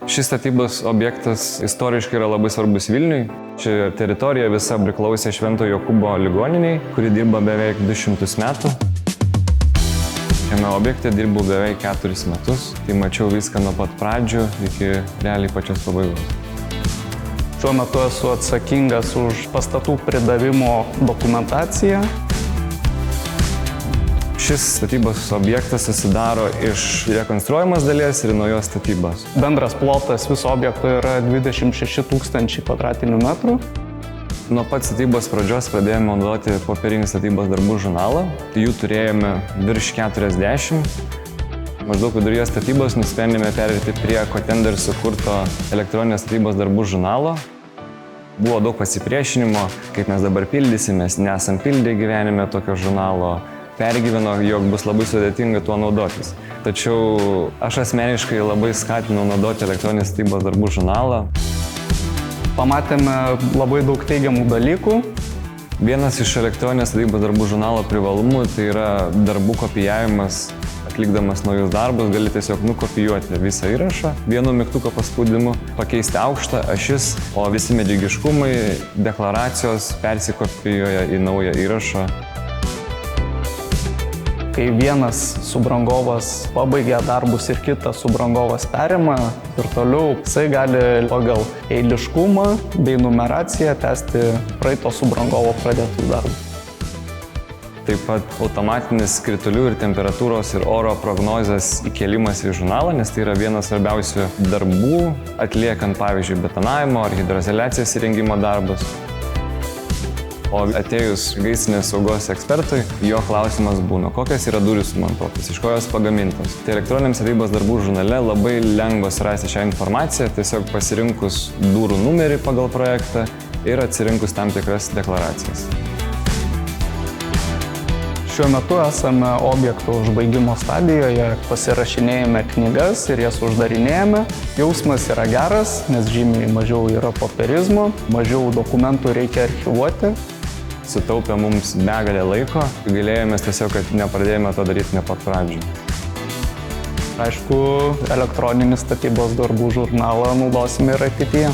Šis statybos objektas istoriškai yra labai svarbus Vilniui. Ši teritorija visa priklausė Švento Jokūbo ligoniniai, kuri dirba beveik 200 metų. Šiame objekte dirbau beveik 4 metus, tai mačiau viską nuo pat pradžių iki realiai pačios pabaigos. Šiuo metu esu atsakingas už pastatų pridavimo dokumentaciją. Šis statybos objektas susidaro iš rekonstruojamos dalies ir naujos statybos. Bendras plotas viso objekto yra 26 000 kvadratinių metrų. Nuo pat statybos pradžios pradėjome naudoti popierinį statybos darbų žurnalą. Jų turėjome virš 40. Maždaug viduryje statybos nusprendėme perėti prie Kotender sukurto elektroninės statybos darbų žurnalo. Buvo daug pasipriešinimo, kaip mes dabar pildysimės, nesam pildę gyvenime tokio žurnalo. Pergyveno, jog bus labai sudėtinga tuo naudotis. Tačiau aš asmeniškai labai skatinau naudoti elektroninės statybos darbų žurnalą. Pamatėme labai daug teigiamų dalykų. Vienas iš elektroninės statybos darbų žurnalo privalumų tai yra darbų kopijavimas. Atlikdamas naujus darbus gali tiesiog nukopijuoti visą įrašą vienu mygtuko paspaudimu, pakeisti aukštą, ašis, o visi medžiagiškumai, deklaracijos persikopijuoja į naują įrašą. Kai vienas subrangovas pabaigia darbus ir kitas subrangovas perima ir toliau, jisai gali pagal eiliškumą bei numeraciją tęsti praeito subrangovo pradėtų darbų. Taip pat automatinis kritulių ir temperatūros ir oro prognozės įkėlimas į žurnalą, nes tai yra vienas svarbiausių darbų, atliekant, pavyzdžiui, betonavimo ar hidroizoliacijos įrengimo darbus. O atėjus gaisrinės saugos ekspertui, jo klausimas būna, kokios yra durys sumontuotos, iš ko jos pagamintos. Tai elektroniniams statybos darbų žurnale labai lengva surasti šią informaciją, tiesiog pasirinkus durų numerį pagal projektą ir atsirinkus tam tikras deklaracijas. Šiuo metu esame objekto užbaigimo stadijoje, pasirašinėjame knygas ir jas uždarinėjame. Jausmas yra geras, nes žymiai mažiau yra popierizmo, mažiau dokumentų reikia archyvuoti. Sutaupė mums begalę laiko, gailėjomės tiesiog, kad nepradėjome to daryti ne pat pradžių. Aišku, elektroninį statybos darbų žurnalą naudosime ir ateityje.